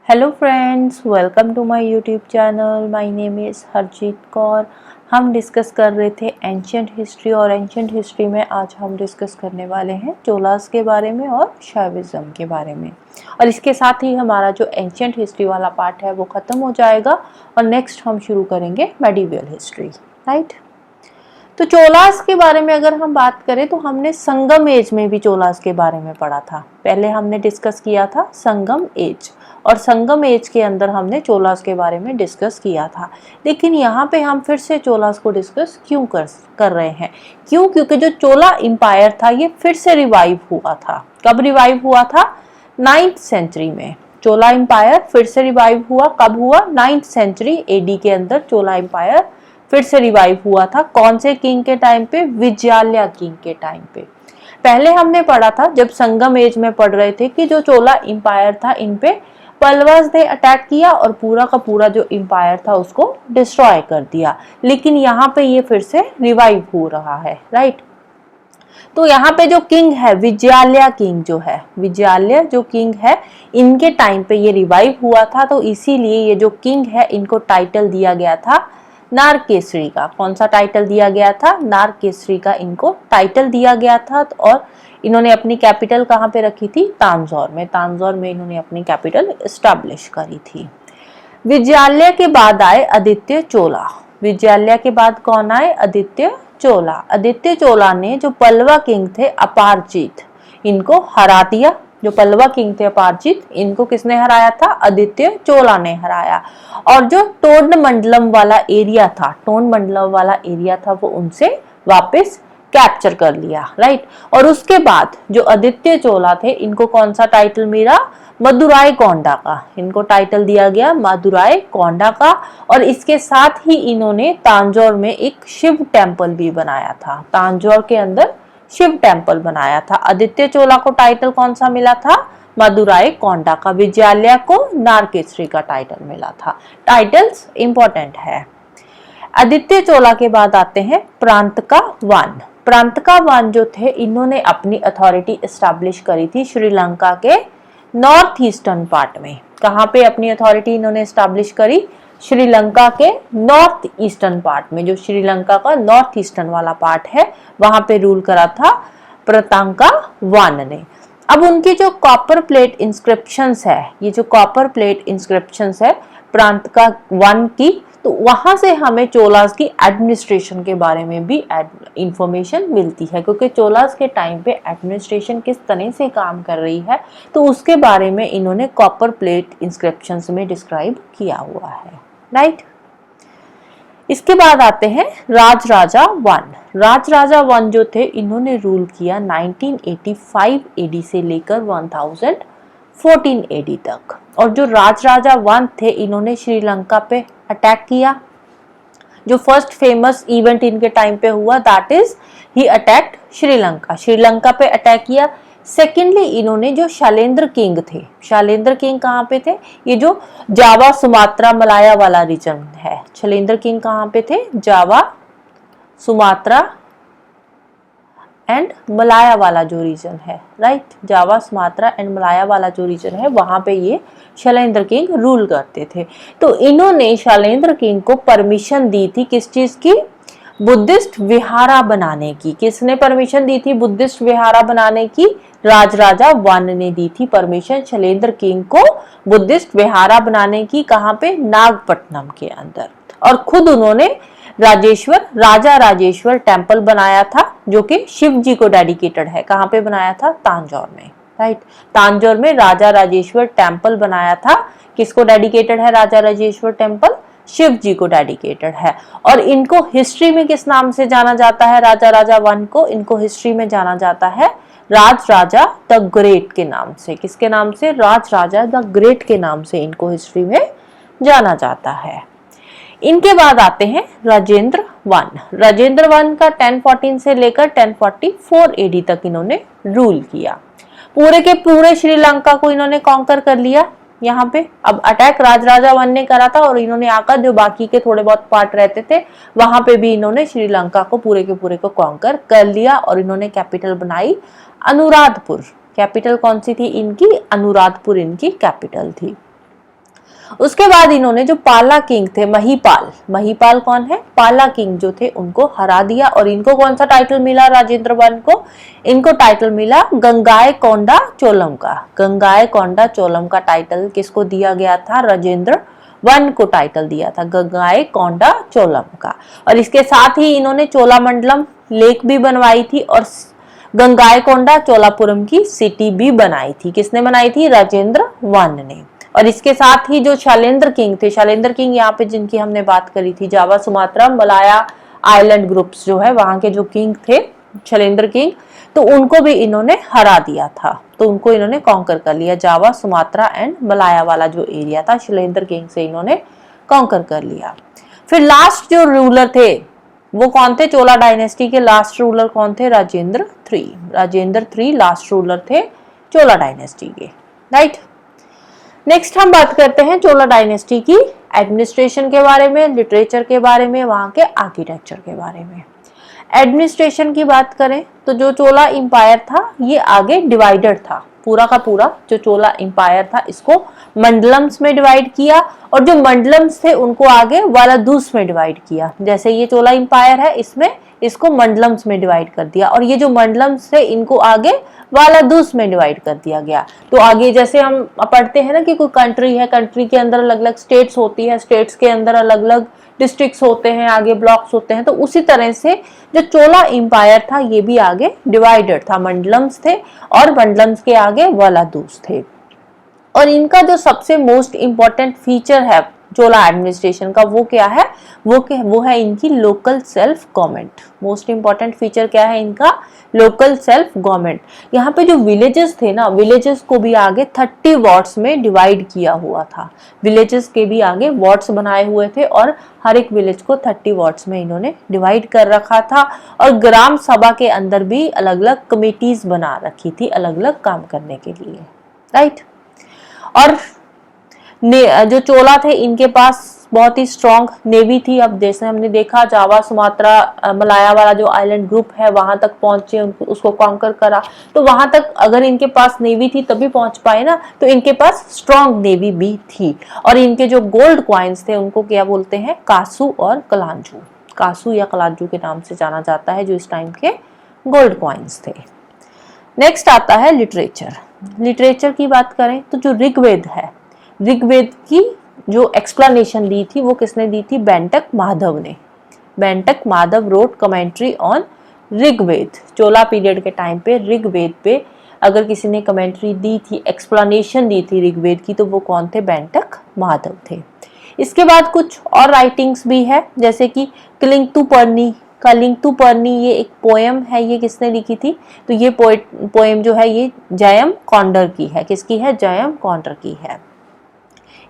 Hello friends, welcome to my YouTube channel. My name is Harjeet Kaur. हम discuss कर रहे थे एंशियंट हिस्ट्री और एंशियंट हिस्ट्री में आज हम डिस्कस करने वाले हैं चोलास के बारे में और शैविज्म के बारे में। और इसके साथ ही हमारा जो एंशियंट हिस्ट्री वाला पार्ट है वो ख़त्म हो जाएगा और नेक्स्ट हम शुरू करेंगे मेडिवल हिस्ट्री, राइट। तो चोलास के बारे में अगर हम बात करें तो हमने संगम एज में भी चोलास के बारे में पढ़ा था। पहले हमने डिस्कस किया था संगम एज, और संगम एज के अंदर हमने चोलास के बारे में डिस्कस किया था। लेकिन यहाँ पे हम फिर से चोलास को डिस्कस क्यों कर रहे हैं? क्योंकि जो चोला एम्पायर था ये फिर से रिवाइव हुआ था। कब रिवाइव हुआ था? 9th सेंचुरी में चोला एम्पायर फिर से रिवाइव हुआ। कब हुआ? 9th सेंचुरी एडी के अंदर चोला एम्पायर फिर से रिवाइव हुआ था। कौन से किंग के टाइम पे? विजयालया किंग के टाइम पे। पहले हमने पढ़ा था जब संगम एज में पढ़ रहे थे कि जो चोला एम्पायर था इन पे पल्लवास ने अटैक किया और पूरा का पूरा जो एम्पायर था उसको डिस्ट्रॉय कर दिया। लेकिन यहाँ पे ये फिर से रिवाइव हो रहा है, राइट। तो यहाँ पे जो किंग है विजयालया किंग जो है, विजयालय जो किंग है इनके टाइम पे ये रिवाइव हुआ था। तो इसीलिए ये जो किंग है इनको टाइटल दिया गया था नारकेसरी का। कौन सा टाइटल दिया गया था? नारकेसरी का इनको टाइटल दिया गया था। और इन्होंने अपनी कैपिटल कहाँ पे रखी थी? तांजौर में। तांजौर में इन्होंने अपनी कैपिटल एस्टैब्लिश करी थी। विजयालय के बाद आए आदित्य चोला। विजयालय के बाद कौन आए? आदित्य चोला। आदित्य चोला ने जो पल्लवा किंग थे अपारजित, इनको हरा दिया। जो पल्लवा किंग थे अपारजित, इनको किसने हराया था? आदित्य चोला ने हराया। और जो टोंड मंडलम वाला एरिया था, टोंड मंडलम वाला एरिया था, वो उनसे वापस कैप्चर कर लिया, राइट। और उसके बाद जो आदित्य चोला थे इनको कौन सा टाइटल मिला? मदुराई कोंडा का। इनको टाइटल दिया गया मदुराई कोंडा का। और इसके साथ ही इन्होंने तांजौर में एक शिव टेम्पल भी बनाया था। तांजौर के अंदर शिव टेम्पल बनाया था। आदित्य चोला को टाइटल कौन सा मिला था? मदुराई कोंडा का। विजयालय को नारकेसरी का टाइटल मिला था। टाइटल्स इंपॉर्टेंट है। आदित्य चोला के बाद आते हैं प्रांतका वन। प्रांतका वन जो थे इन्होंने अपनी अथॉरिटी एस्टैब्लिश करी थी श्रीलंका के नॉर्थ ईस्टर्न पार्ट में। कहाँ पे अपनी अथॉरिटी इन्होंने एस्टैब्लिश करी? श्रीलंका के नॉर्थ ईस्टर्न पार्ट में। जो श्रीलंका का नॉर्थ ईस्टर्न वाला पार्ट है वहां पे रूल करा था प्रांतका वन ने। अब उनकी जो कॉपर प्लेट इंस्क्रिप्शंस है, ये जो कॉपर प्लेट इंस्क्रिप्शंस है प्रांतका वन की, तो वहां से हमें चोलास की एडमिनिस्ट्रेशन के बारे में भी इंफॉर्मेशन मिलती है। क्योंकि चोलास के टाइम पे एडमिनिस्ट्रेशन किस तरह से काम कर रही है तो उसके बारे में इन्होंने कॉपर प्लेट इंस्क्रिप्शंस में डिस्क्राइब किया हुआ है, राइट। इसके बाद आते हैं राजराजा वन। राजराजा वन जो थे इन्होंने रूल किया 1985 एडी से लेकर 1014 एडी तक। और जो राजराजा वन थे इन्होंने श्रीलंका पे अटैक किया। जो फर्स्ट फेमस इवेंट इनके टाइम पे हुआ that is he attacked Sri Lanka. Sri Lanka पे अटैक किया। सेकेंडली इन्होंने जो शैलेंद्र किंग थे, शैलेंद्र किंग कहाँ पे थे? ये जो जावा सुमात्रा मलाया वाला रीजन है। शैलेंद्र किंग कहाँ पे थे? जावा सुमात्रा एंड मलाया वाला जो रीजन है, right. Java Sumatra and Malaya वाला जो रीजन है वहां पे ये शैलेंद्र किंग रूल करते थे। तो इन्होंने शैलेंद्र किंग को परमिशन दी थी किस चीज की? बुद्धिस्ट विहारा बनाने की। किसने परमिशन दी थी बुद्धिस्ट विहारा बनाने की? राजराजा वन ने दी थी परमिशन शैलेंद्र किंग को बुद्धिस्ट विहारा बनाने की। कहाँ पे? नागपट्टनम के अंदर। और खुद उन्होंने राजा राजेश्वर टेम्पल बनाया था जो कि शिव जी को डेडिकेटेड है। कहाँ पे बनाया था? तांजौर में, राइट। तांजौर में राजा राजेश्वर टेम्पल बनाया था। किसको डेडिकेटेड है राजा राजेश्वर टेम्पल? शिव जी को डेडिकेटेड है। और इनको हिस्ट्री में किस नाम से जाना जाता है? राजा राजा वन को इनको हिस्ट्री में जाना जाता है राज राजा द ग्रेट के नाम से। किसके नाम से? राज राजा द ग्रेट के नाम से इनको हिस्ट्री में जाना जाता है। इनके बाद आते हैं राजेंद्र वन। राजेंद्र वन का 1014 से लेकर 1044 एडी तक इन्होंने रूल किया। पूरे के पूरे श्रीलंका को इन्होंने कॉन्कर कर लिया। यहाँ पे अब अटैक राजराजा वन ने करा था और इन्होंने आकर जो बाकी के थोड़े बहुत पार्ट रहते थे वहां पे भी इन्होंने श्रीलंका को पूरे के पूरे को कॉन्कर कर लिया। और इन्होंने कैपिटल बनाई अनुराधपुर। कैपिटल कौन सी थी इनकी? अनुराधपुर इनकी कैपिटल थी। उसके बाद इन्होंने जो पाला किंग थे, महिपाल, महिपाल कौन है, पाला किंग जो थे, उनको हरा दिया। और इनको कौन सा टाइटल मिला राजेंद्र वन को, इनको टाइटल मिला गंगाईकोंडा चोलम का। गंगाईकोंडा चोलम का टाइटल किसको दिया गया था, राजेंद्र वन को टाइटल दिया था गंगाईकोंडा चोलम का। और इसके साथ ही इन्होंने चोलामंडलम लेक भी बनवाई थी और गंगाईकोंडा चोलापुरम की सिटी भी बनाई थी। किसने बनाई थी, राजेंद्र वन ने। और इसके साथ ही जो शैलेंद्र किंग थे, शैलेंद्र किंग यहाँ पे जिनकी हमने बात करी थी, Java Sumatra Malaya island groups जो है वहां के जो किंग थे शैलेंद्र किंग, तो उनको भी इन्होंने हरा दिया था। तो उनको इन्होंने कॉन्कर कर लिया, जावा सुमात्रा एंड मलाया वाला जो एरिया था शैलेंद्र किंग से इन्होंने कॉन्कर कर लिया। फिर लास्ट जो रूलर थे वो कौन थे, चोला डायनेस्टी के लास्ट रूलर कौन थे, Rajendra three. Rajendra three last ruler थे चोला डायनेस्टी के, राइट। नेक्स्ट हम बात करते हैं चोला डायनेस्टी की एडमिनिस्ट्रेशन के बारे में, लिटरेचर के बारे में, वहां के आर्किटेक्चर के बारे में। एडमिनिस्ट्रेशन की बात करें तो जो चोला इंपायर था ये आगे डिवाइडेड था, पूरा का पूरा जो चोला इंपायर था इसको मंडलम्स में डिवाइड किया, और जो मंडलम्स थे उनको आगे वालादूस में डिवाइड किया। जैसे ये चोला इंपायर है इसमें इसको मंडलम्स में डिवाइड कर दिया, और ये जो मंडलम्स थे इनको आगे वालादूस में डिवाइड कर दिया गया। तो आगे जैसे हम पढ़ते हैं ना कि कोई कंट्री है, कंट्री के अंदर अलग अलग स्टेट्स होती है, स्टेट्स के अंदर अलग अलग डिस्ट्रिक्ट्स होते हैं, आगे ब्लॉक्स होते हैं, तो उसी तरह से जो चोला इंपायर था ये भी आगे डिवाइडेड था, मंडलम्स थे और मंडलम्स के आगे वालादूस थे। और इनका जो सबसे मोस्ट इंपॉर्टेंट फीचर है चोला एडमिनिस्ट्रेशन का वो क्या है, वो है इनकी local self government. Most important feature क्या है इनका, लोकल सेल्फ गवर्नमेंट। यहाँ पे जो विलेजेस थे ना, विलेजेस को भी आगे 30 वार्ड्स में डिवाइड किया हुआ था। विलेजेस के भी आगे वार्ड्स बनाए हुए थे और हर एक विलेज को 30 वार्ड्स में इन्होंने डिवाइड कर रखा था। और ग्राम सभा के अंदर भी अलग अलग कमेटीज बना रखी थी अलग अलग काम करने के लिए, राइट। और जो चोला थे इनके पास बहुत ही स्ट्रॉन्ग नेवी थी। अब जैसे हमने देखा जावा सुमात्रा मलाया वाला जो आइलैंड ग्रुप है वहां तक पहुंचे, उसको कॉन्कर करा, तो वहां तक अगर इनके पास नेवी थी तभी पहुंच पाए ना, तो इनके पास स्ट्रॉन्ग नेवी भी थी। और इनके जो गोल्ड क्वाइंस थे उनको क्या बोलते हैं, कासू और कलांजू, कासू या कलांजू के नाम से जाना जाता है जो इस टाइम के गोल्ड क्वाइंस थे। नेक्स्ट आता है लिटरेचर। लिटरेचर की बात करें तो जो ऋग्वेद है, ऋग्वेद की जो एक्सप्लेनेशन दी थी वो किसने दी थी, बेंटक माधव ने। बेंटक Madhava wrote commentary on Rigveda. Chola period के टाइम पे ऋग्वेद पे अगर किसी ने कमेंट्री दी थी, एक्सप्लेनेशन दी थी ऋग्वेद की, तो वो कौन थे, बेंटक माधव थे। इसके बाद कुछ और राइटिंग्स भी है, जैसे कि कलिंगतुपर्णी। कलिंगतुपर्णी ये एक पोएम है, ये किसने लिखी थी, तो ये पोएम जो है ये जयम कौंडर की है। किसकी है, जयम कौंडर की है।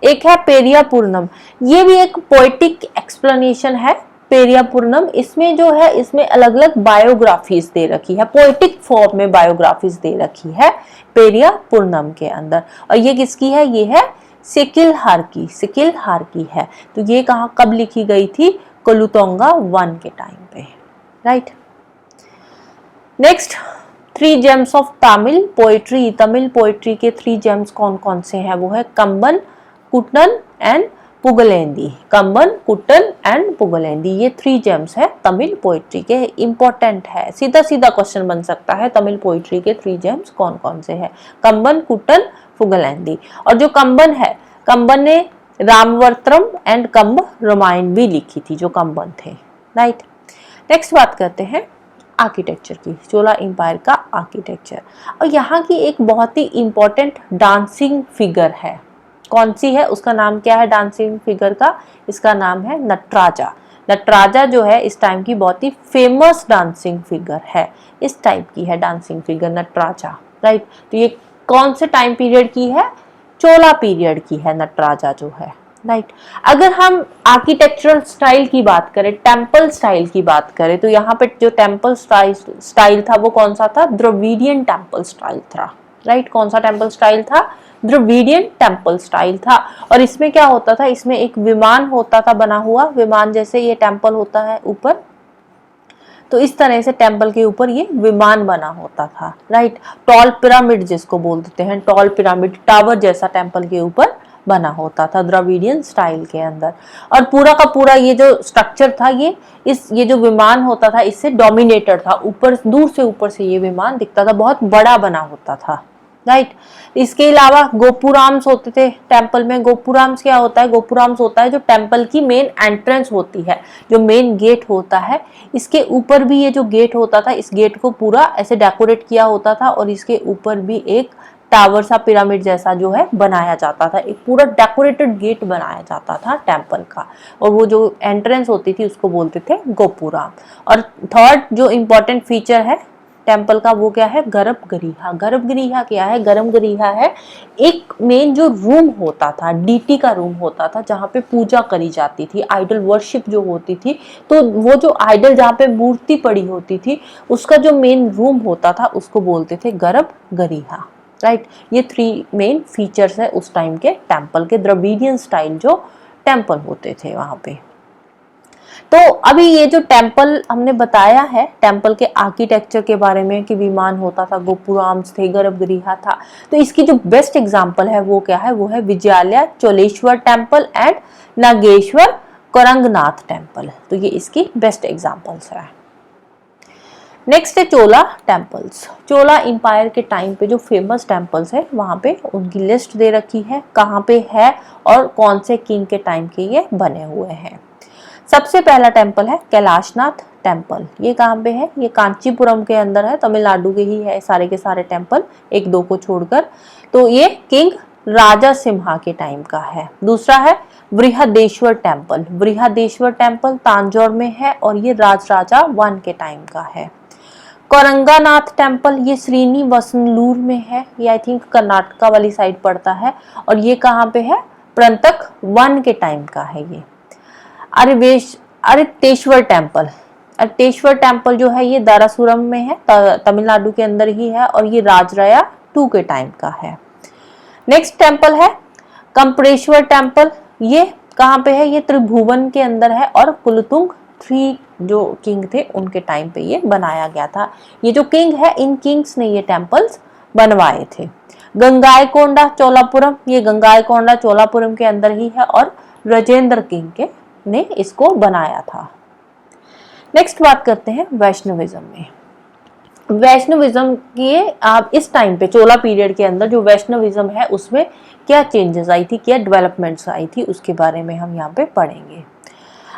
एक है पेरिया पूर्णम, ये भी एक पोएटिक एक्सप्लेनेशन है पेरिया पूर्णम। इसमें जो है इसमें अलग अलग बायोग्राफीज दे रखी है, पोएटिक फॉर्म में बायोग्राफीज दे रखी है पेरिया पूर्णम के अंदर। और ये किसकी है, ये है सिकिलहार की, सिकिलहार की है। तो ये कहाँ कब लिखी गई थी, कोलुतोंगा वन के टाइम पे, right. Next 3 gems of Tamil poetry. Tamil poetry के 3 जेम्स कौन कौन से हैं, वो है कंबन, कुट्टन एंड पुगलेंदी। कंबन, कुट्टन एंड पुगलेंदी, ये 3 जेम्स है तमिल पोएट्री के, इंपॉर्टेंट है, सीधा सीधा क्वेश्चन बन सकता है तमिल पोएट्री के 3 जेम्स कौन कौन से हैं, कंबन, कुट्टन, पुगलेंदी। और जो कंबन है, कंबन ने रामवर्तरम एंड कंब रामायण भी लिखी थी, जो कंबन थे, राइट। नेक्स्ट बात करते हैं आर्किटेक्चर की, चोला एम्पायर का आर्किटेक्चर। और यहाँ की एक बहुत ही इंपॉर्टेंट डांसिंग फिगर है, कौन सी है, उसका नाम क्या है डांसिंग फिगर का, इसका नाम है नटराजा। नटराजा जो है इस टाइम की बहुत ही फेमस डांसिंग फिगर है, इस टाइप की है डांसिंग फिगर नटराजा, राइट। तो ये कौन से टाइम पीरियड की है, चोला पीरियड की है नटराजा जो है, राइट। अगर हम आर्किटेक्चरल स्टाइल की बात करें, टेम्पल स्टाइल की बात करें, तो यहाँ पे जो टेम्पल स्टाइल था वो कौन सा था, द्रविडियन टेम्पल स्टाइल था, राइट। कौन सा टेम्पल स्टाइल था, द्रविडियन टेम्पल स्टाइल था। और इसमें क्या होता था, इसमें एक विमान होता था बना हुआ, विमान जैसे ये टेम्पल होता है ऊपर, तो इस तरह से टेम्पल के ऊपर ये विमान बना होता था, राइट। टॉल पिरामिड जिसको बोल देते हैं, टॉल पिरामिड टावर जैसा टेम्पल के ऊपर बना होता था द्रविडियन स्टाइल के अंदर। और पूरा का पूरा ये जो स्ट्रक्चर था ये जो विमान होता था इससे डोमिनेटेड था, ऊपर दूर से ऊपर से ये विमान दिखता था, बहुत बड़ा बना होता था, राइट। इसके अलावा गोपुराम्स होते थे टेम्पल में। गोपुराम्स क्या होता है? गोपुराम्स होता है जो टेम्पल की मेन एंट्रेंस होती है, जो मेन गेट होता है, इसके ऊपर भी ये जो गेट होता था, इस गेट को पूरा ऐसे डेकोरेट किया होता था और इसके ऊपर भी एक टावर सा पिरामिड जैसा जो है बनाया जाता था, एक पूरा डेकोरेटेड गेट बनाया जाता था टेम्पल का, और वो जो एंट्रेंस होती थी उसको बोलते थे गोपुराम। और थर्ड जो इम्पोर्टेंट फीचर है टेम्पल का वो क्या है? गर्भगृह। गर्भगृह क्या है? गर्भगृह है एक मेन जो रूम होता था, डीटी का रूम होता था, जहाँ पे पूजा करी जाती थी, आइडल वर्शिप जो होती थी। तो वो जो आइडल जहाँ पे मूर्ति पड़ी होती थी उसका जो मेन रूम होता था उसको बोलते थे गर्भगृह, राइट। ये 3 मेन फीचर्स है उस टाइम के टेम्पल के, द्रविडियन स्टाइल जो टेम्पल होते थे वहां पे। तो अभी ये जो टेम्पल हमने बताया है, टेम्पल के आर्किटेक्चर के बारे में कि विमान होता था, गोपुराम्स थे, गर्भगृह था, तो इसकी जो बेस्ट एग्जांपल है वो क्या है? वो है Vijayalaya Choleshwar temple and Nageshwar Koranganatha temple. तो ये इसकी बेस्ट एग्जांपल्स है। नेक्स्ट है चोला टेम्पल्स। चोला इंपायर के टाइम पे जो फेमस टेम्पल्स है वहां पे उनकी लिस्ट दे रखी है, कहाँ पे है और कौन से किंग के टाइम के ये बने हुए हैं। सबसे पहला टेम्पल है कैलाशनाथ टेम्पल। ये कहाँ पे है? ये कांचीपुरम के अंदर है, तमिलनाडु के ही है सारे के सारे टेम्पल, 1-2 को छोड़कर। तो ये किंग राजा सिम्हा के टाइम का है। दूसरा है बृहदेश्वर टेम्पल। बृहदेश्वर टेम्पल तांजौर में है और ये राजराजा 1 के टाइम का है। कोरंगानाथ टेम्पल ये श्रीनिवासनलूर में है, ये आई थिंक कर्नाटका वाली साइड पड़ता है, और ये कहाँ पे है? परंतक 1 के टाइम का है ये। अरितेश्वर टेम्पल। अरितेश्वर टेम्पल जो है ये दारासुरम में है, तमिलनाडु के अंदर ही है, और ये राजराया 2 के टाइम का है। नेक्स्ट टेम्पल है कंपरेश्वर टेम्पल। ये कहाँ पे है? ये त्रिभुवन के अंदर है और कुलतुंग 3 जो किंग थे उनके टाइम पे ये बनाया गया था। ये जो किंग है, इन किंग्स ने ये टेम्पल्स बनवाए थे। गंगाईकोंडा चोलापुरम। ये गंगाईकोंडा चोलापुरम के अंदर ही है और राजेंद्र किंग के ने इसको बनाया था। नेक्स्ट बात करते हैं वैष्णविज्म में। वैष्णविज्म की आप इस टाइम पे चोला पीरियड के अंदर जो वैष्णविज्म है उसमें क्या चेंजेस आई थी, क्या डेवलपमेंट्स आई थी, उसके बारे में हम यहाँ पे पढ़ेंगे।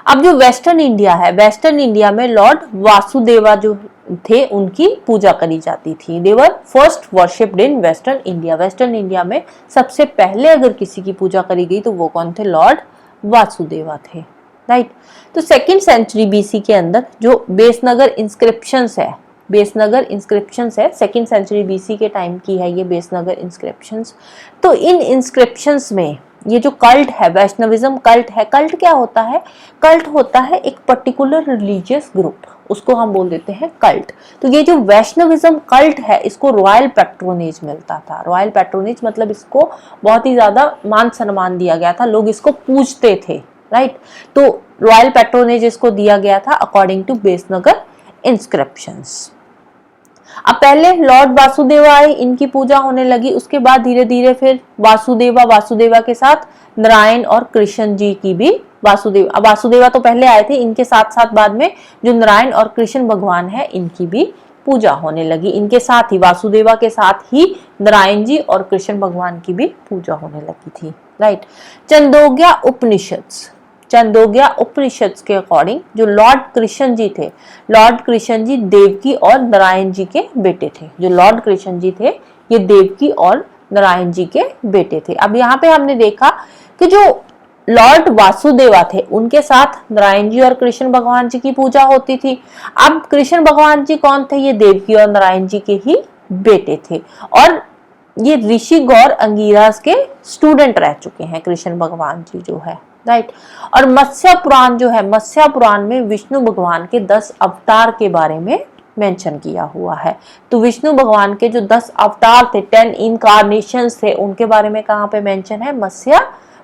अब जो वेस्टर्न इंडिया है, वेस्टर्न इंडिया में लॉर्ड वासुदेवा जो थे उनकी पूजा करी जाती थी। They were first worshipped in western India. Western India में सबसे पहले अगर किसी की पूजा करी गई तो वो कौन थे? लॉर्ड वासुदेवा थे, राइट। तो 2nd सेंचुरी बीसी के अंदर जो बेसनगर इंस्क्रिप्शंस है, बेसनगर इंस्क्रिप्शंस है, 2nd सेंचुरी बीसी के टाइम की है ये बेसनगर इंस्क्रिप्शंस। तो इन इंस्क्रिप्शंस में ये जो कल्ट है, वैष्णविज्म कल्ट है। कल्ट क्या होता है? कल्ट होता है एक पर्टिकुलर रिलीजियस ग्रुप, उसको हम बोल देते हैं कल्ट। तो ये जो वैष्णविज्म कल्ट है इसको रॉयल पैट्रोनेज मिलता था। रॉयल पैट्रोनेज मतलब इसको बहुत ही ज्यादा मान सम्मान दिया गया था, लोग इसको पूजते थे, राइट। तो रॉयल पैट्रोनेज इसको दिया गया था अकॉर्डिंग टू बेसनगर इंस्क्रिप्शंस। अब पहले लॉर्ड वासुदेवा आए, इनकी पूजा होने लगी, उसके बाद धीरे धीरे फिर वासुदेवा के साथ नारायण और कृष्ण जी की भी वासुदेवा तो पहले आए थे, इनके साथ साथ बाद में जो नारायण और कृष्ण भगवान है इनकी भी पूजा होने लगी। इनके साथ ही वासुदेवा के साथ ही नारायण जी और कृष्ण भगवान की भी पूजा होने लगी थी, राइट। छंदोग्य उपनिषद। छंदोग्य उपनिषद के अकॉर्डिंग जो लॉर्ड कृष्ण जी थे, लॉर्ड कृष्ण जी देवकी और नारायण जी के बेटे थे। जो लॉर्ड कृष्ण जी थे ये देवकी और नारायण जी के बेटे थे। अब यहाँ पे हमने देखा कि जो लॉर्ड वासुदेवा थे उनके साथ नारायण जी और कृष्ण भगवान जी की पूजा होती थी। अब कृष्ण भगवान जी कौन थे? ये देवकी और नारायण जी के ही बेटे थे और ये ऋषि गौर अंगिरास के स्टूडेंट रह चुके हैं कृष्ण भगवान जी जो है, राइट। और मत्स्य पुराण जो है, मत्स्य पुराण में विष्णु भगवान के 10 अवतार के बारे में मेंशन किया हुआ है। तो विष्णु भगवान के जो 10 अवतार थे, 10 इनकारनेशंस थे, उनके बारे में कहाँ पे मेंशन है? मत्स्य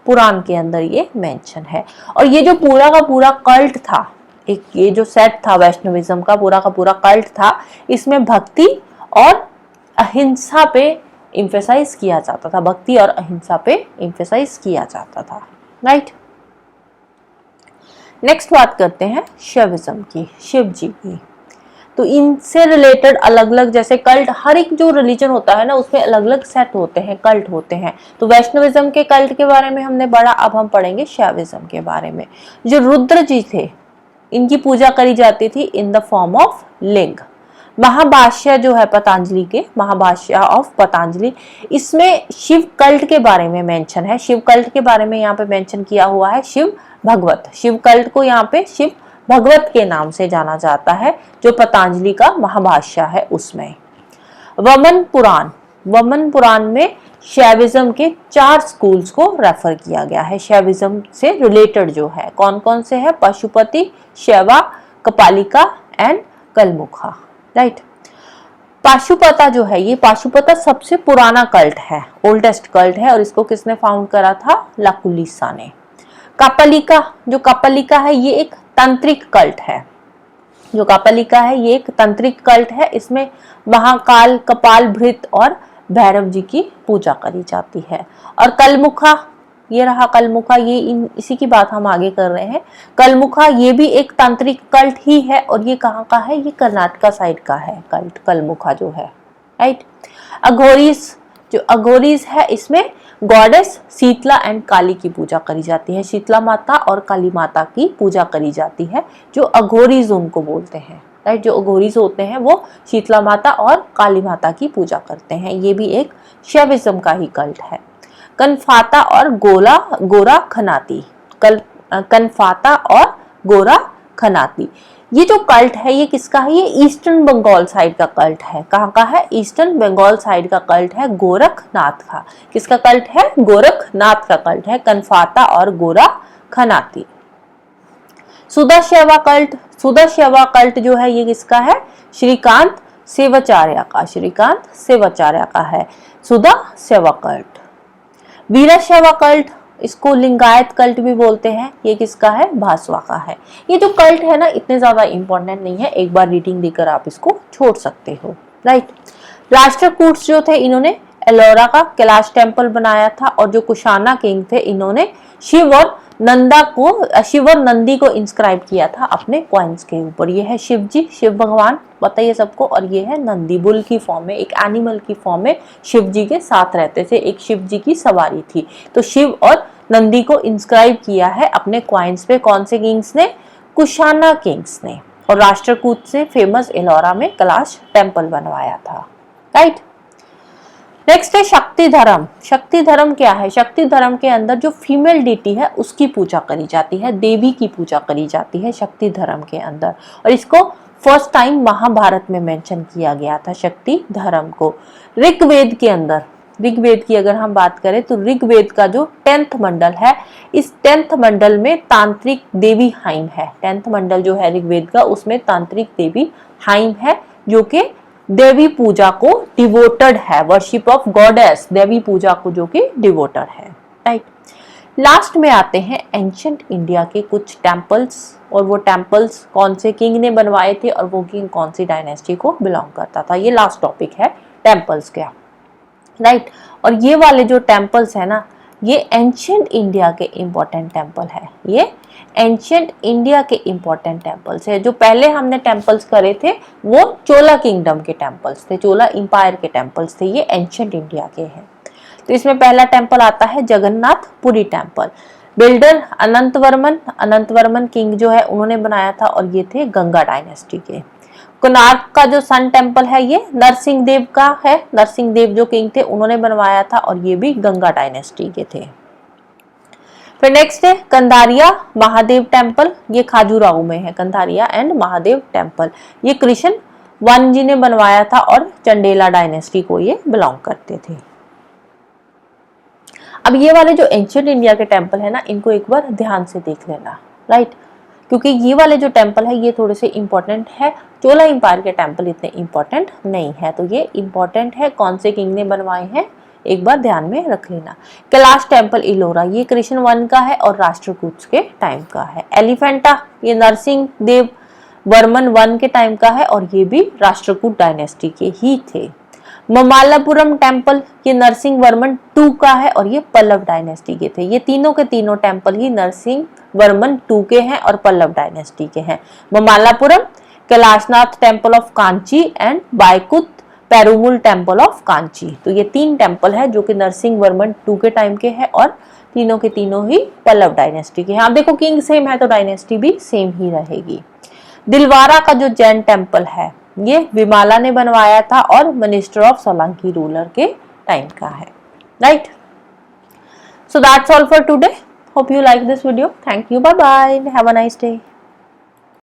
पुराण के अंदर ये मेंशन है। और ये जो पूरा का पूरा कल्ट था, एक ये जो सेट था वैष्णविज्म का पूरा कल्ट था, इसमें भक्ति और अहिंसा पे इम्फेसाइज किया जाता था, भक्ति और अहिंसा पे इम्फेसाइज किया जाता था, राइट। नेक्स्ट बात करते हैं शैविज्म की, शिव जी की। तो इनसे रिलेटेड अलग अलग, जैसे कल्ट, हर एक जो रिलीजन होता है ना उसमें अलग अलग सेट होते हैं, कल्ट होते हैं। तो वैष्णविज्म के कल्ट के बारे में हमने पढ़ा, अब हम पढ़ेंगे शैविज्म के बारे में। जो रुद्र जी थे, इनकी पूजा करी जाती थी इन द फॉर्म ऑफ लिंग। महाभाष्य जो है पतंजलि के, महाभाष्य ऑफ पतंजलि, इसमें शिव कल्ट के बारे में मेंशन है। शिव कल्ट के बारे में यहाँ पे मेंशन किया हुआ है शिव भगवत। शिव कल्ट को यहाँ पे शिव भगवत के नाम से जाना जाता है, जो पतंजलि का महाभाष्य है उसमें। वमन पुराण, वमन पुराण में शैविज्म के 4 स्कूल्स को रेफर किया गया है, शैविज्म से रिलेटेड जो है। कौन कौन से है? Pashupati, शैवा, Kapalika and कलमुखा, right. पाशुपता जो है, ये पाशुपता सबसे पुराना कल्ट है, ओल्डेस्ट कल्ट है, और इसको किसने फाउंड करा था? लकुलिसा ने। कापालिका, जो कापालिका है ये एक तांत्रिक कल्ट है। जो कापालिका है ये एक तांत्रिक कल्ट है। इसमें महाकाल, कपाल, भृत और भैरव जी की पूजा करी जाती है। और कलमुखा, ये रहा कलमुखा, ये इसी की बात हम आगे कर रहे हैं। कलमुखा ये भी एक तांत्रिक कल्ट ही है, और ये कहाँ का है? ये कर्नाटका साइड का है कल्ट, कलमुखा जो है, राइट। अघोरीस, जो अघोरीस है, इसमें गॉडेस शीतला एंड काली की पूजा करी जाती है। शीतला माता और काली माता की पूजा करी जाती है, जो अघोरीज उनको बोलते हैं, राइट। जो अघोरीज होते हैं वो शीतला माता और काली माता की पूजा करते हैं। ये भी एक शैविज्म का ही कल्ट है। कनफाता और गोरा खनाती, कनफाता और गोरा खनाती, ये जो कल्ट है ये किसका है? ये ईस्टर्न बंगाल साइड का कल्ट है। कहाँ का है? ईस्टर्न बंगाल साइड का कल्ट है, गोरखनाथ का। किसका कल्ट है? गोरखनाथ का कल्ट है, कनफाता और गोरा खनाती। सुधा शैवा कल्ट, सुधा शैवा कल्ट जो है ये किसका है? श्रीकांत शिवाचार्य का, श्रीकांत शिवाचार्य का है सुधा शैवा कल्ट। वीरशैव कल्ट, इसको लिंगायत कल्ट भी बोलते हैं, ये किसका है? भासवा का है। ये जो कल्ट है ना इतने ज्यादा इंपॉर्टेंट नहीं है, एक बार रीडिंग देकर आप इसको छोड़ सकते हो, राइट। राष्ट्रकूट्स जो थे, इन्होंने एलोरा का कैलाश टेम्पल बनाया था, और जो कुशाना किंग थे इन्होंने शिव और नंदी को इंस्क्राइब किया था अपने कॉइन्स के ऊपर। ये है शिव जी, शिव भगवान बताइए सबको, और ये है नंदी, बुल की फॉर्म में, एक एनिमल की फॉर्म में शिव जी के साथ रहते थे, एक शिव जी की सवारी थी। तो शिव और नंदी को इंस्क्राइब किया है अपने कॉइन्स पे, कौन से किंग्स ने? कुशाना किंग्स ने। और राष्ट्रकूट से फेमस एलोरा में कैलाश टेम्पल बनवाया था, राइट। नेक्स्ट है शक्ति धर्म। शक्ति धर्म क्या है? शक्ति धर्म के अंदर जो फीमेल डीटी है उसकी पूजा करी जाती है, देवी की पूजा करी जाती है शक्ति धर्म के अंदर, और इसको फर्स्ट टाइम महाभारत में मेंशन किया गया था शक्ति धर्म को। ऋग्वेद के अंदर, ऋग्वेद की अगर हम बात करें तो ऋग्वेद का जो 10th मंडल है, इस 10th मंडल में तांत्रिक देवी हाइम है। 10th मंडल जो है ऋग्वेद का, उसमें तांत्रिक देवी हाइम है, जो कि देवी पूजा को डिवोटेड है, वर्शिप ऑफ गॉडेस, देवी पूजा को जो कि डिवोटेड है, राइट। लास्ट में आते हैं एंशिएंट इंडिया के कुछ टेम्पल्स, और वो टेम्पल्स कौन से किंग ने बनवाए थे और वो किंग कौन सी डायनेस्टी को बिलोंग करता था। ये लास्ट टॉपिक है टेम्पल्स का, राइट। और ये वाले जो टेम्पल्स है ना, ये एंशिएंट इंडिया के इम्पोर्टेंट टेम्पल है, ये एंशिएंट इंडिया के इम्पोर्टेंट टेम्पल्स है। जो पहले हमने टेम्पल्स करे थे वो चोला किंगडम के टेम्पल्स थे, चोला इंपायर के टेम्पल्स थे, ये एंशिएंट इंडिया के हैं। तो इसमें पहला टेम्पल आता है Jagannathpuri temple. Builder Anantavarman king जो है उन्होंने बनाया था, और ये थे गंगा डायनेस्टी के। कोणार्क का जो सन टेम्पल है ये नरसिंह देव का है, नरसिंह देव जो किंग थे उन्होंने बनवाया था, और ये भी गंगा डायनेस्टी के थे। फिर नेक्स्ट है कंधारिया महादेव टेम्पल, ये खाजुराहो में है, कंधारिया एंड महादेव टेम्पल। ये कृष्ण वन जी ने बनवाया था, और चंडेला डायनेस्टी को ये बिलोंग करते थे। अब ये वाले जो एंशिएंट इंडिया के टेम्पल है ना, इनको एक बार ध्यान से देख लेना, राइट, क्योंकि ये वाले जो टेम्पल है ये थोड़े से इंपॉर्टेंट है। चोला इंपायर के टेम्पल इतने इंपॉर्टेंट नहीं है, तो ये इंपॉर्टेंट है, कौन से किंग ने बनवाए हैं एक बार ध्यान में रख लेना। कैलाश टेम्पल इलोरा, ये कृष्ण वन का है और राष्ट्रकूट के टाइम का है। एलिफेंटा, ये नरसिंह देव वर्मन वन के टाइम का है, और ये भी राष्ट्रकूट डायनेस्टी के ही थे। ममल्लापुरम टेम्पल ये नरसिंह वर्मन 2 का है और ये पल्लव डायनेस्टी के थे। ये तीनों के तीनों टेम्पल ही नरसिंह वर्मन 2 के हैं और पल्लव डायनेस्टी के हैं। Mamallapuram, Kailashnath temple of Kanchi and बायकुत पेरुमल टेम्पल ऑफ कांची। तो ये 3 टेम्पल है जो कि नरसिंह वर्मन 2 के टाइम के हैं और तीनों के तीनों ही पल्लव डायनेस्टी के हैं। आप देखो किंग सेम है तो डायनेस्टी भी सेम ही रहेगी। दिलवारा का जो जैन टेम्पल है ये विमाला ने बनवाया था और मिनिस्टर ऑफ सोलंकी रूलर के टाइम का है, right. So that's all for today. Hope you like this video. Thank you, bye bye, have a nice day.